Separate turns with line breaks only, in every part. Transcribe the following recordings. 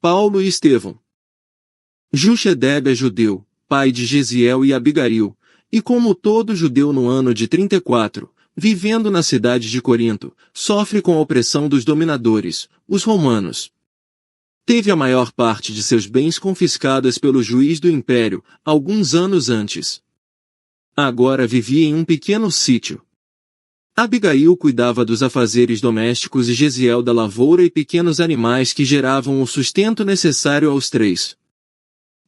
Paulo e Estevão. Juxedebe é judeu, pai de Gesiel e Abigail, e como todo judeu no ano de 34, vivendo na cidade de Corinto, sofre com a opressão dos dominadores, os romanos. Teve a maior parte de seus bens confiscadas pelo juiz do império, alguns anos antes. Agora vivia em um pequeno sítio. Abigail cuidava dos afazeres domésticos e Gesiel da lavoura e pequenos animais que geravam o sustento necessário aos três.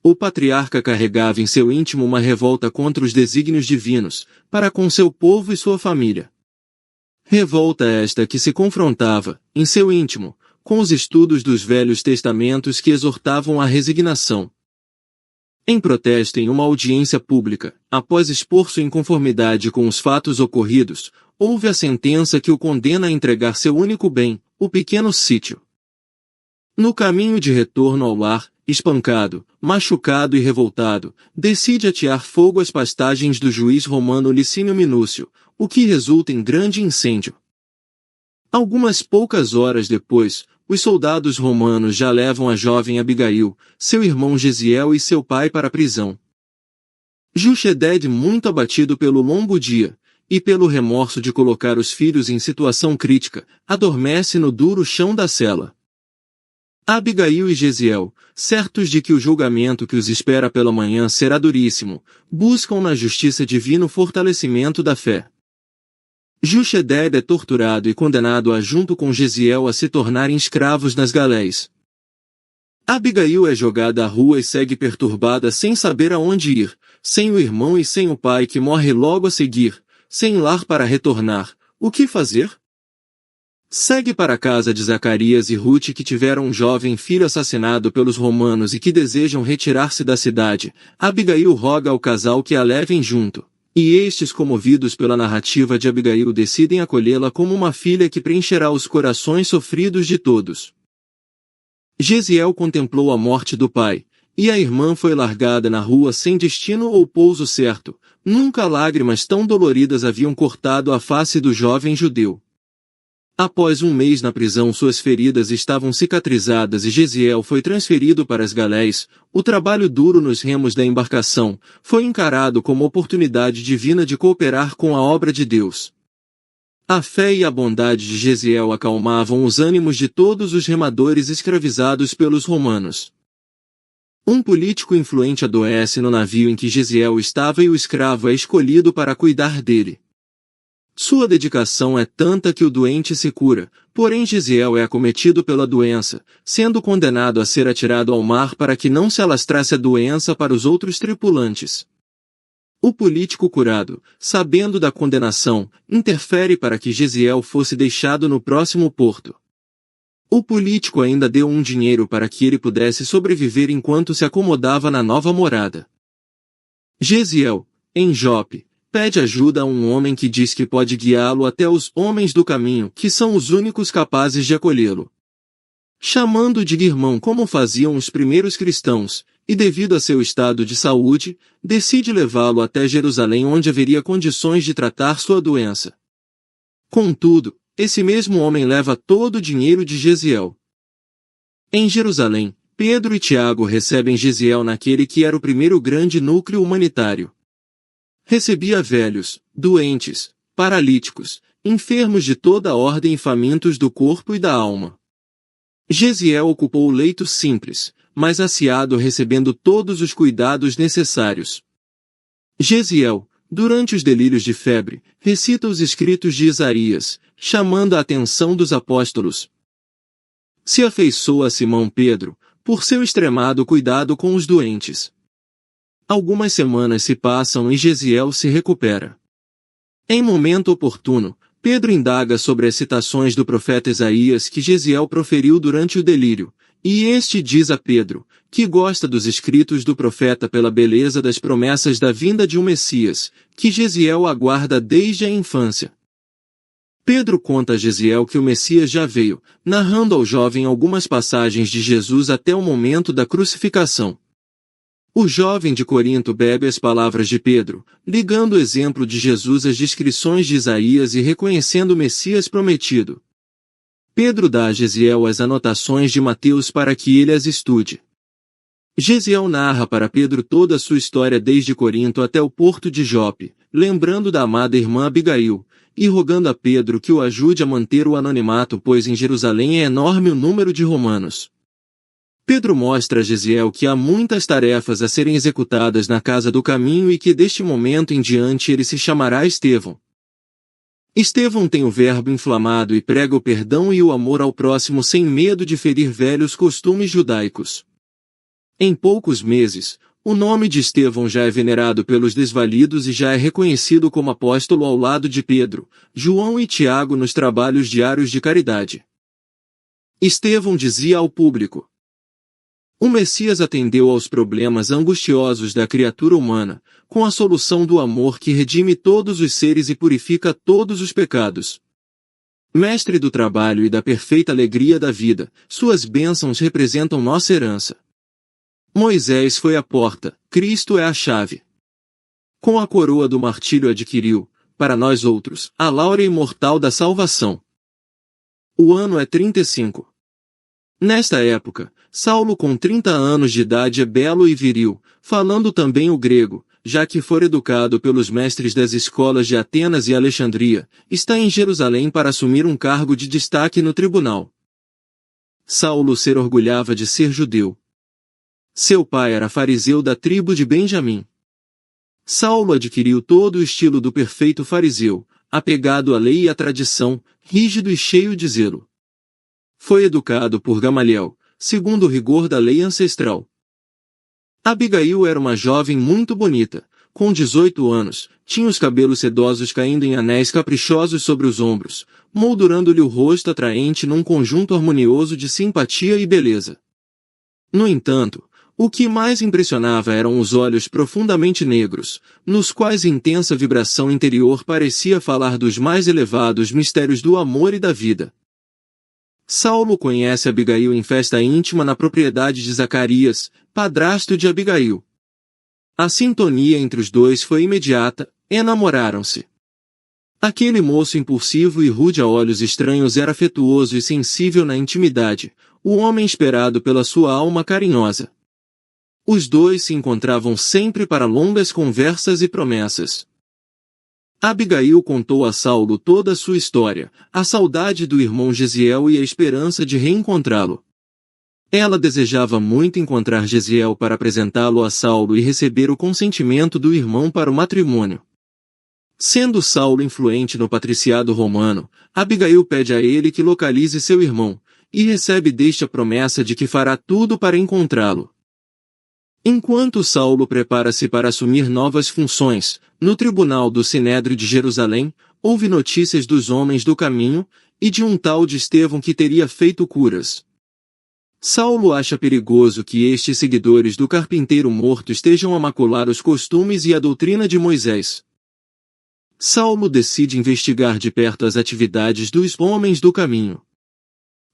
O patriarca carregava em seu íntimo uma revolta contra os desígnios divinos, para com seu povo e sua família. Revolta esta que se confrontava, em seu íntimo, com os estudos dos Velhos Testamentos que exortavam à resignação. Em protesto em uma audiência pública, após expor sua inconformidade com os fatos ocorridos, houve a sentença que o condena a entregar seu único bem, o pequeno sítio. No caminho de retorno ao lar, espancado, machucado e revoltado, decide atear fogo às pastagens do juiz romano Licínio Minúcio, o que resulta em grande incêndio. Algumas poucas horas depois, os soldados romanos já levam a jovem Abigail, seu irmão Gesiel e seu pai para a prisão. Juxedebe, muito abatido pelo longo dia, e pelo remorso de colocar os filhos em situação crítica, adormece no duro chão da cela. Abigail e Gesiel, certos de que o julgamento que os espera pela manhã será duríssimo, buscam na justiça divina o fortalecimento da fé. Juxedebe é torturado e condenado junto com Gesiel a se tornarem escravos nas galés. Abigail é jogada à rua e segue perturbada sem saber aonde ir, sem o irmão e sem o pai que morre logo a seguir, sem lar para retornar. O que fazer? Segue para a casa de Zacarias e Ruth que tiveram um jovem filho assassinado pelos romanos e que desejam retirar-se da cidade. Abigail roga ao casal que a levem junto. E estes, comovidos pela narrativa de Abigail, decidem acolhê-la como uma filha que preencherá os corações sofridos de todos. Gesiel contemplou a morte do pai, e a irmã foi largada na rua sem destino ou pouso certo. Nunca lágrimas tão doloridas haviam cortado a face do jovem judeu. Após um mês na prisão, suas feridas estavam cicatrizadas e Gesiel foi transferido para as galés. O trabalho duro nos remos da embarcação foi encarado como oportunidade divina de cooperar com a obra de Deus. A fé e a bondade de Gesiel acalmavam os ânimos de todos os remadores escravizados pelos romanos. Um político influente adoece no navio em que Gesiel estava e o escravo é escolhido para cuidar dele. Sua dedicação é tanta que o doente se cura, porém Gesiel é acometido pela doença, sendo condenado a ser atirado ao mar para que não se alastrasse a doença para os outros tripulantes. O político curado, sabendo da condenação, interfere para que Gesiel fosse deixado no próximo porto. O político ainda deu um dinheiro para que ele pudesse sobreviver enquanto se acomodava na nova morada. Gesiel, em Jope, pede ajuda a um homem que diz que pode guiá-lo até os homens do caminho, que são os únicos capazes de acolhê-lo. Chamando-o de irmão como faziam os primeiros cristãos, e devido a seu estado de saúde, decide levá-lo até Jerusalém onde haveria condições de tratar sua doença. Contudo, esse mesmo homem leva todo o dinheiro de Gesiel. Em Jerusalém, Pedro e Tiago recebem Gesiel naquele que era o primeiro grande núcleo humanitário. Recebia velhos, doentes, paralíticos, enfermos de toda a ordem e famintos do corpo e da alma. Gesiel ocupou o leito simples, mas aciado recebendo todos os cuidados necessários. Gesiel, durante os delírios de febre, recita os escritos de Isaías, chamando a atenção dos apóstolos. Se afeiçoa a Simão Pedro, por seu extremado cuidado com os doentes. Algumas semanas se passam e Gesiel se recupera. Em momento oportuno, Pedro indaga sobre as citações do profeta Isaías que Gesiel proferiu durante o delírio, e este diz a Pedro, que gosta dos escritos do profeta pela beleza das promessas da vinda de um Messias, que Gesiel aguarda desde a infância. Pedro conta a Gesiel que o Messias já veio, narrando ao jovem algumas passagens de Jesus até o momento da crucificação. O jovem de Corinto bebe as palavras de Pedro, ligando o exemplo de Jesus às descrições de Isaías e reconhecendo o Messias prometido. Pedro dá a Gesiel as anotações de Mateus para que ele as estude. Gesiel narra para Pedro toda a sua história desde Corinto até o porto de Jope, lembrando da amada irmã Abigail, e rogando a Pedro que o ajude a manter o anonimato, pois em Jerusalém é enorme o número de romanos. Pedro mostra a Gesiel que há muitas tarefas a serem executadas na casa do caminho e que deste momento em diante ele se chamará Estevão. Estevão tem o verbo inflamado e prega o perdão e o amor ao próximo sem medo de ferir velhos costumes judaicos. Em poucos meses, o nome de Estevão já é venerado pelos desvalidos e já é reconhecido como apóstolo ao lado de Pedro, João e Tiago nos trabalhos diários de caridade. Estevão dizia ao público: o Messias atendeu aos problemas angustiosos da criatura humana, com a solução do amor que redime todos os seres e purifica todos os pecados. Mestre do trabalho e da perfeita alegria da vida, suas bênçãos representam nossa herança. Moisés foi a porta, Cristo é a chave. Com a coroa do martírio adquiriu, para nós outros, a láurea imortal da salvação. O ano é 35. Nesta época, Saulo com 30 anos de idade é belo e viril, falando também o grego, já que for educado pelos mestres das escolas de Atenas e Alexandria, está em Jerusalém para assumir um cargo de destaque no tribunal. Saulo se orgulhava de ser judeu. Seu pai era fariseu da tribo de Benjamim. Saulo adquiriu todo o estilo do perfeito fariseu, apegado à lei e à tradição, rígido e cheio de zelo. Foi educado por Gamaliel, segundo o rigor da lei ancestral. Abigail era uma jovem muito bonita, com 18 anos, tinha os cabelos sedosos caindo em anéis caprichosos sobre os ombros, moldurando-lhe o rosto atraente num conjunto harmonioso de simpatia e beleza. No entanto, o que mais impressionava eram os olhos profundamente negros, nos quais intensa vibração interior parecia falar dos mais elevados mistérios do amor e da vida. Saulo conhece Abigail em festa íntima na propriedade de Zacarias, padrasto de Abigail. A sintonia entre os dois foi imediata, enamoraram-se. Aquele moço impulsivo e rude a olhos estranhos era afetuoso e sensível na intimidade, o homem esperado pela sua alma carinhosa. Os dois se encontravam sempre para longas conversas e promessas. Abigail contou a Saulo toda a sua história, a saudade do irmão Gesiel e a esperança de reencontrá-lo. Ela desejava muito encontrar Gesiel para apresentá-lo a Saulo e receber o consentimento do irmão para o matrimônio. Sendo Saulo influente no patriciado romano, Abigail pede a ele que localize seu irmão, e recebe deste a promessa de que fará tudo para encontrá-lo. Enquanto Saulo prepara-se para assumir novas funções, no tribunal do Sinédrio de Jerusalém, houve notícias dos homens do caminho, e de um tal de Estevão que teria feito curas. Saulo acha perigoso que estes seguidores do carpinteiro morto estejam a macular os costumes e a doutrina de Moisés. Saulo decide investigar de perto as atividades dos homens do caminho.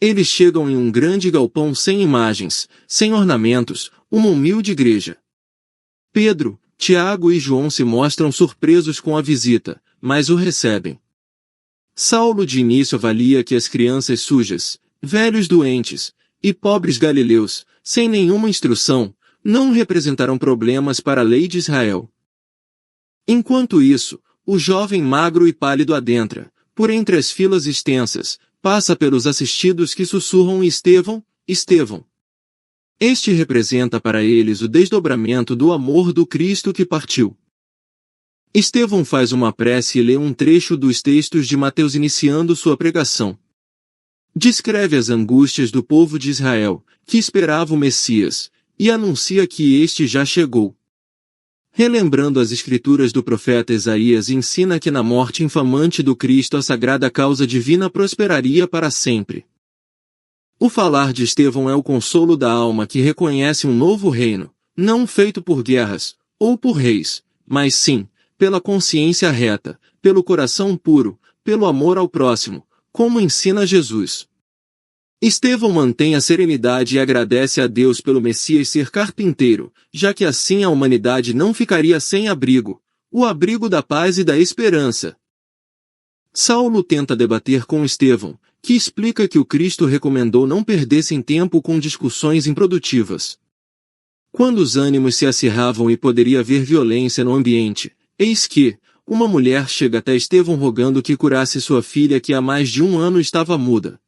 Eles chegam em um grande galpão sem imagens, sem ornamentos, uma humilde igreja. Pedro, Tiago e João se mostram surpresos com a visita, mas o recebem. Saulo de início avalia que as crianças sujas, velhos doentes e pobres galileus, sem nenhuma instrução, não representarão problemas para a lei de Israel. Enquanto isso, o jovem magro e pálido adentra, por entre as filas extensas, passa pelos assistidos que sussurram Estevão, Estevão. Este representa para eles o desdobramento do amor do Cristo que partiu. Estevão faz uma prece e lê um trecho dos textos de Mateus iniciando sua pregação. Descreve as angústias do povo de Israel, que esperava o Messias, e anuncia que este já chegou. Relembrando as escrituras do profeta Isaías, ensina que na morte infamante do Cristo a sagrada causa divina prosperaria para sempre. O falar de Estevão é o consolo da alma que reconhece um novo reino, não feito por guerras, ou por reis, mas sim, pela consciência reta, pelo coração puro, pelo amor ao próximo, como ensina Jesus. Estevão mantém a serenidade e agradece a Deus pelo Messias ser carpinteiro, já que assim a humanidade não ficaria sem abrigo, o abrigo da paz e da esperança. Saulo tenta debater com Estevão, que explica que o Cristo recomendou não perdessem tempo com discussões improdutivas. Quando os ânimos se acirravam e poderia haver violência no ambiente, eis que uma mulher chega até Estevão rogando que curasse sua filha que há mais de 1 ano estava muda.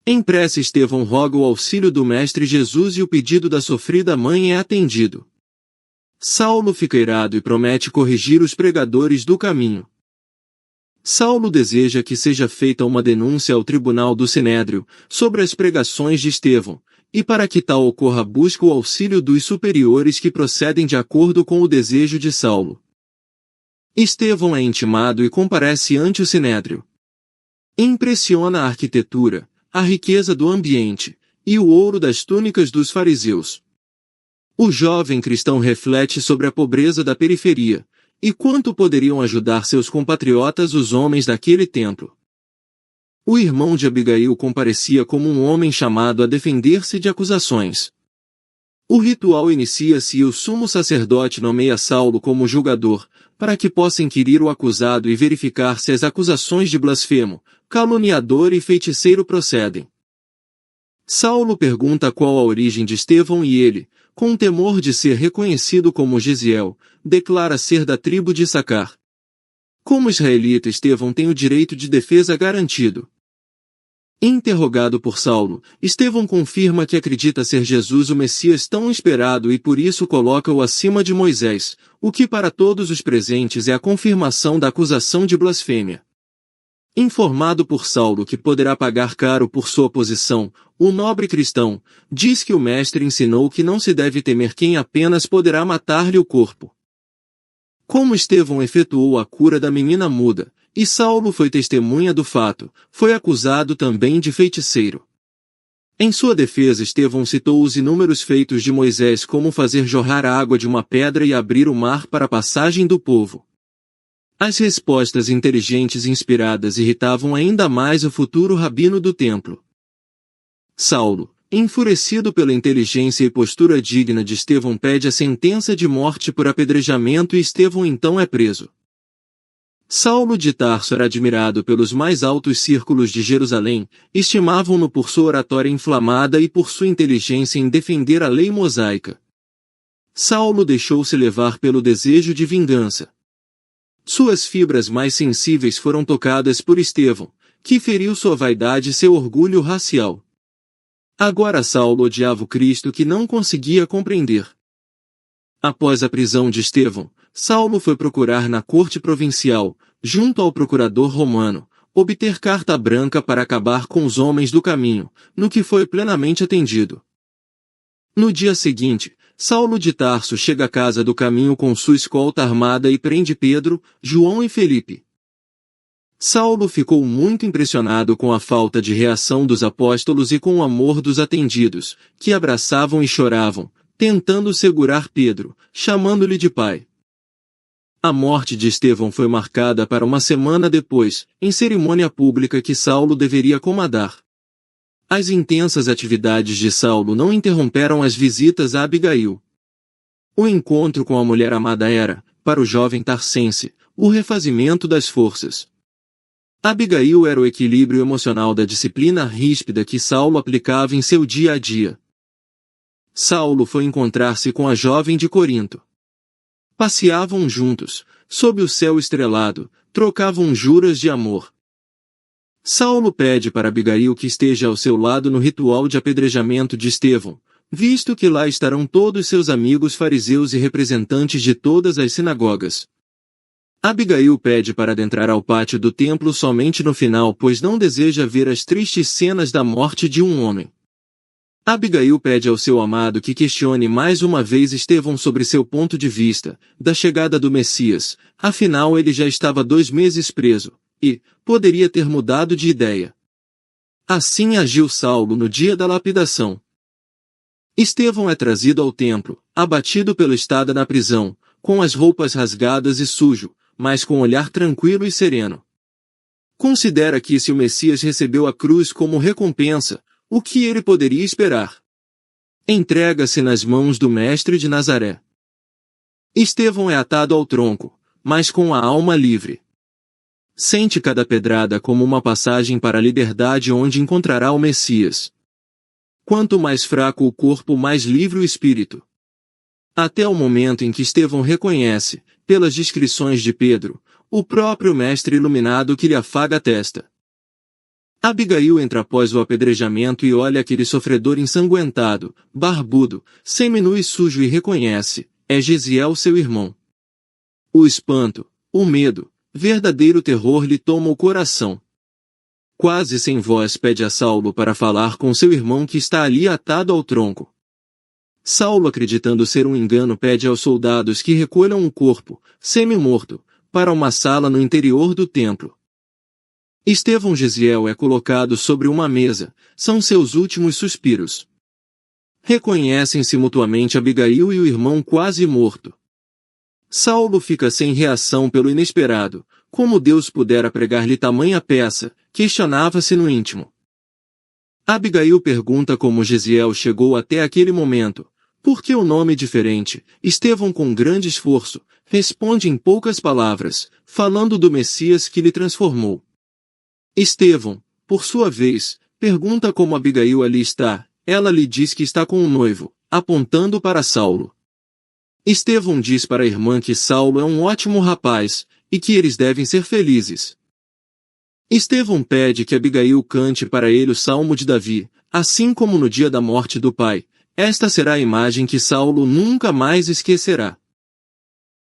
Em prece Estevão roga o auxílio do Mestre Jesus e o pedido da sofrida mãe é atendido. Saulo fica irado e promete corrigir os pregadores do caminho. Saulo deseja que seja feita uma denúncia ao tribunal do Sinédrio sobre as pregações de Estevão, e para que tal ocorra busca o auxílio dos superiores que procedem de acordo com o desejo de Saulo. Estevão é intimado e comparece ante o Sinédrio. Impressiona a arquitetura, a riqueza do ambiente, e o ouro das túnicas dos fariseus. O jovem cristão reflete sobre a pobreza da periferia, e quanto poderiam ajudar seus compatriotas os homens daquele templo. O irmão de Abigail comparecia como um homem chamado a defender-se de acusações. O ritual inicia-se e o sumo sacerdote nomeia Saulo como julgador, para que possa inquirir o acusado e verificar se as acusações de blasfemo, caluniador e feiticeiro procedem. Saulo pergunta qual a origem de Estevão e ele, com temor de ser reconhecido como Gesiel, declara ser da tribo de Issacar. Como israelita, Estevão tem o direito de defesa garantido. Interrogado por Saulo, Estevão confirma que acredita ser Jesus o Messias tão esperado e por isso coloca-o acima de Moisés, o que para todos os presentes é a confirmação da acusação de blasfêmia. Informado por Saulo que poderá pagar caro por sua posição, o nobre cristão diz que o mestre ensinou que não se deve temer quem apenas poderá matar-lhe o corpo. Como Estevão efetuou a cura da menina muda, e Saulo foi testemunha do fato, foi acusado também de feiticeiro. Em sua defesa Estevão citou os inúmeros feitos de Moisés como fazer jorrar a água de uma pedra e abrir o mar para a passagem do povo. As respostas inteligentes e inspiradas irritavam ainda mais o futuro rabino do templo. Saulo, enfurecido pela inteligência e postura digna de Estevão, pede a sentença de morte por apedrejamento e Estevão então é preso. Saulo de Tarso era admirado pelos mais altos círculos de Jerusalém, estimavam-no por sua oratória inflamada e por sua inteligência em defender a lei mosaica. Saulo deixou-se levar pelo desejo de vingança. Suas fibras mais sensíveis foram tocadas por Estevão, que feriu sua vaidade e seu orgulho racial. Agora Saulo odiava o Cristo que não conseguia compreender. Após a prisão de Estevão, Saulo foi procurar na corte provincial, junto ao procurador romano, obter carta branca para acabar com os homens do caminho, no que foi plenamente atendido. No dia seguinte, Saulo de Tarso chega à casa do caminho com sua escolta armada e prende Pedro, João e Felipe. Saulo ficou muito impressionado com a falta de reação dos apóstolos e com o amor dos atendidos, que abraçavam e choravam, tentando segurar Pedro, chamando-lhe de pai. A morte de Estevão foi marcada para uma semana depois, em cerimônia pública que Saulo deveria comandar. As intensas atividades de Saulo não interromperam as visitas a Abigail. O encontro com a mulher amada era, para o jovem tarsense, o refazimento das forças. Abigail era o equilíbrio emocional da disciplina ríspida que Saulo aplicava em seu dia a dia. Saulo foi encontrar-se com a jovem de Corinto. Passeavam juntos, sob o céu estrelado, trocavam juras de amor. Saulo pede para Abigail que esteja ao seu lado no ritual de apedrejamento de Estevão, visto que lá estarão todos seus amigos fariseus e representantes de todas as sinagogas. Abigail pede para adentrar ao pátio do templo somente no final, pois não deseja ver as tristes cenas da morte de um homem. Abigail pede ao seu amado que questione mais uma vez Estevão sobre seu ponto de vista, da chegada do Messias, afinal ele já estava 2 meses preso, e poderia ter mudado de ideia. Assim agiu Saulo no dia da lapidação. Estevão é trazido ao templo, abatido pelo estado na prisão, com as roupas rasgadas e sujo, mas com olhar tranquilo e sereno. Considera que se o Messias recebeu a cruz como recompensa, o que ele poderia esperar? Entrega-se nas mãos do Mestre de Nazaré. Estevão é atado ao tronco, mas com a alma livre. Sente cada pedrada como uma passagem para a liberdade onde encontrará o Messias. Quanto mais fraco o corpo, mais livre o espírito. Até o momento em que Estevão reconhece, pelas descrições de Pedro, o próprio mestre iluminado que lhe afaga a testa. Abigail entra após o apedrejamento e olha aquele sofredor ensanguentado, barbudo, seminu e sujo e reconhece, é Jesiel seu irmão. O espanto, o medo, verdadeiro terror lhe toma o coração. Quase sem voz pede a Saulo para falar com seu irmão que está ali atado ao tronco. Saulo, acreditando ser um engano, pede aos soldados que recolham o corpo, semi-morto, para uma sala no interior do templo. Estevão Jesiel é colocado sobre uma mesa, são seus últimos suspiros. Reconhecem-se mutuamente Abigail e o irmão quase morto. Saulo fica sem reação pelo inesperado, como Deus pudera pregar-lhe tamanha peça, questionava-se no íntimo. Abigail pergunta como Jesiel chegou até aquele momento, por que o nome diferente? Estevão, com grande esforço, responde em poucas palavras, falando do Messias que lhe transformou. Estevão, por sua vez, pergunta como Abigail ali está, ela lhe diz que está com o noivo, apontando para Saulo. Estevão diz para a irmã que Saulo é um ótimo rapaz, e que eles devem ser felizes. Estevão pede que Abigail cante para ele o Salmo de Davi, assim como no dia da morte do pai, esta será a imagem que Saulo nunca mais esquecerá.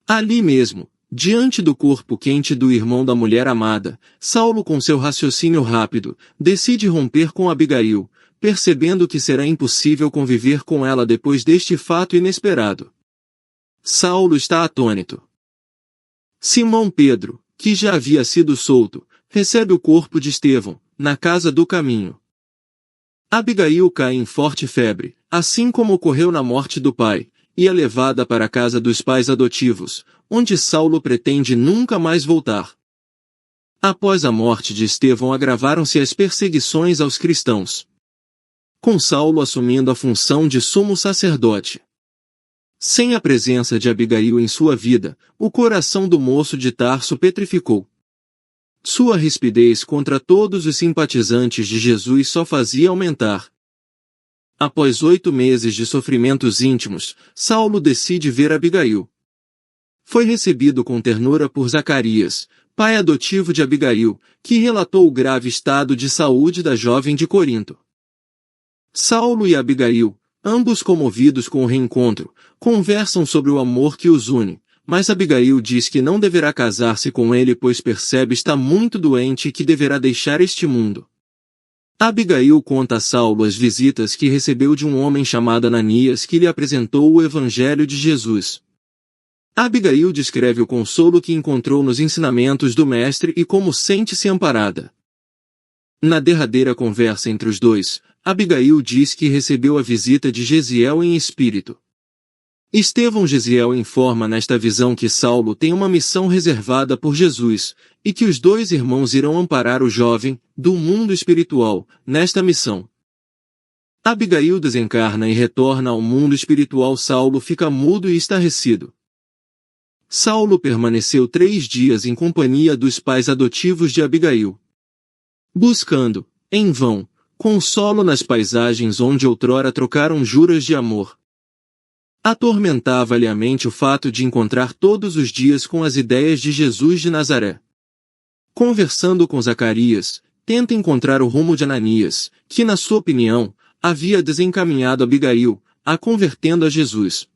Ali mesmo, diante do corpo quente do irmão da mulher amada, Saulo, com seu raciocínio rápido, decide romper com Abigail, percebendo que será impossível conviver com ela depois deste fato inesperado. Saulo está atônito. Simão Pedro, que já havia sido solto, recebe o corpo de Estevão, na casa do caminho. Abigail cai em forte febre, assim como ocorreu na morte do pai, e é levada para a casa dos pais adotivos, onde Saulo pretende nunca mais voltar. Após a morte de Estevão, agravaram-se as perseguições aos cristãos, com Saulo assumindo a função de sumo sacerdote. Sem a presença de Abigail em sua vida, o coração do moço de Tarso petrificou. Sua rispidez contra todos os simpatizantes de Jesus só fazia aumentar. Após 8 meses de sofrimentos íntimos, Saulo decide ver Abigail. Foi recebido com ternura por Zacarias, pai adotivo de Abigail, que relatou o grave estado de saúde da jovem de Corinto. Saulo e Abigail, ambos comovidos com o reencontro, conversam sobre o amor que os une, mas Abigail diz que não deverá casar-se com ele pois percebe está muito doente e que deverá deixar este mundo. Abigail conta a Saulo as visitas que recebeu de um homem chamado Ananias que lhe apresentou o Evangelho de Jesus. Abigail descreve o consolo que encontrou nos ensinamentos do Mestre e como sente-se amparada. Na derradeira conversa entre os dois, Abigail diz que recebeu a visita de Jesiel em espírito. Estevão Jesiel informa nesta visão que Saulo tem uma missão reservada por Jesus, e que os dois irmãos irão amparar o jovem, do mundo espiritual, nesta missão. Abigail desencarna e retorna ao mundo espiritual. Saulo fica mudo e estarrecido. Saulo permaneceu 3 dias em companhia dos pais adotivos de Abigail, buscando, em vão, consolo nas paisagens onde outrora trocaram juras de amor. Atormentava-lhe a mente o fato de encontrar todos os dias com as ideias de Jesus de Nazaré. Conversando com Zacarias, tenta encontrar o rumo de Ananias, que na sua opinião, havia desencaminhado Abigail, a convertendo a Jesus.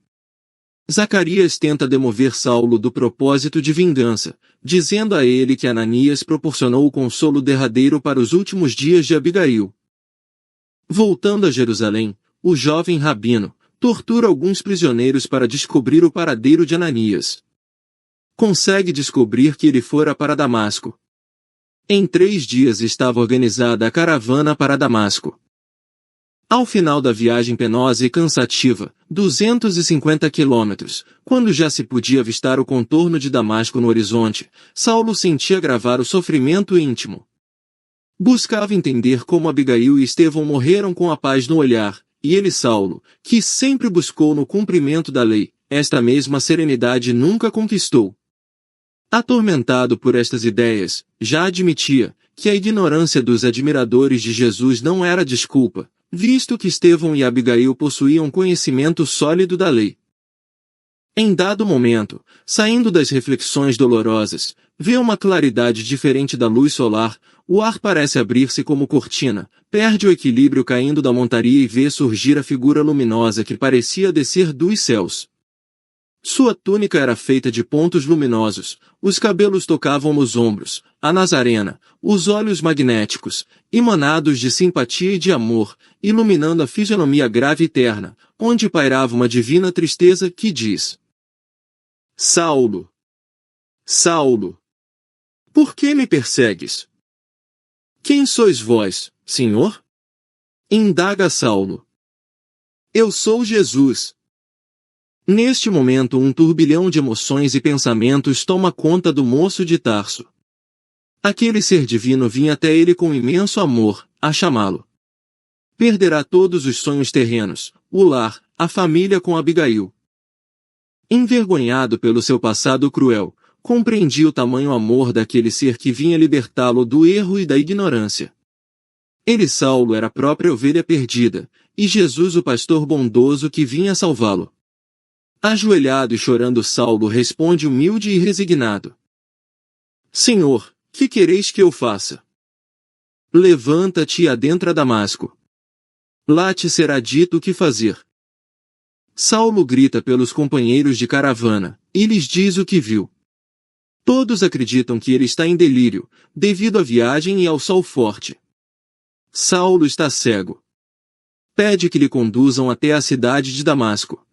Zacarias tenta demover Saulo do propósito de vingança, dizendo a ele que Ananias proporcionou o consolo derradeiro para os últimos dias de Abigail. Voltando a Jerusalém, o jovem rabino tortura alguns prisioneiros para descobrir o paradeiro de Ananias. Consegue descobrir que ele fora para Damasco. Em 3 dias estava organizada a caravana para Damasco. Ao final da viagem penosa e cansativa, 250 quilômetros, quando já se podia avistar o contorno de Damasco no horizonte, Saulo sentia agravar o sofrimento íntimo. Buscava entender como Abigail e Estevão morreram com a paz no olhar, e ele, Saulo, que sempre buscou no cumprimento da lei, esta mesma serenidade nunca conquistou. Atormentado por estas ideias, já admitia que a ignorância dos admiradores de Jesus não era desculpa, visto que Estevão e Abigail possuíam conhecimento sólido da lei. Em dado momento, saindo das reflexões dolorosas, vê uma claridade diferente da luz solar, o ar parece abrir-se como cortina, perde o equilíbrio caindo da montaria e vê surgir a figura luminosa que parecia descer dos céus. Sua túnica era feita de pontos luminosos, os cabelos tocavam nos ombros, a Nazarena, os olhos magnéticos, emanados de simpatia e de amor, iluminando a fisionomia grave e terna, onde pairava uma divina tristeza que diz: Saulo! Saulo! Por que me persegues? Quem sois vós, Senhor? Indaga Saulo. Eu sou Jesus. Neste momento um turbilhão de emoções e pensamentos toma conta do moço de Tarso. Aquele ser divino vinha até ele com imenso amor, a chamá-lo. Perderá todos os sonhos terrenos, o lar, a família com Abigail. Envergonhado pelo seu passado cruel, compreendia o tamanho amor daquele ser que vinha libertá-lo do erro e da ignorância. Ele, Saulo, era a própria ovelha perdida, e Jesus o pastor bondoso que vinha salvá-lo. Ajoelhado e chorando, Saulo responde humilde e resignado: Senhor, que quereis que eu faça? Levanta-te e adentra a Damasco. Lá te será dito o que fazer. Saulo grita pelos companheiros de caravana, e lhes diz o que viu. Todos acreditam que ele está em delírio, devido à viagem e ao sol forte. Saulo está cego. Pede que lhe conduzam até a cidade de Damasco.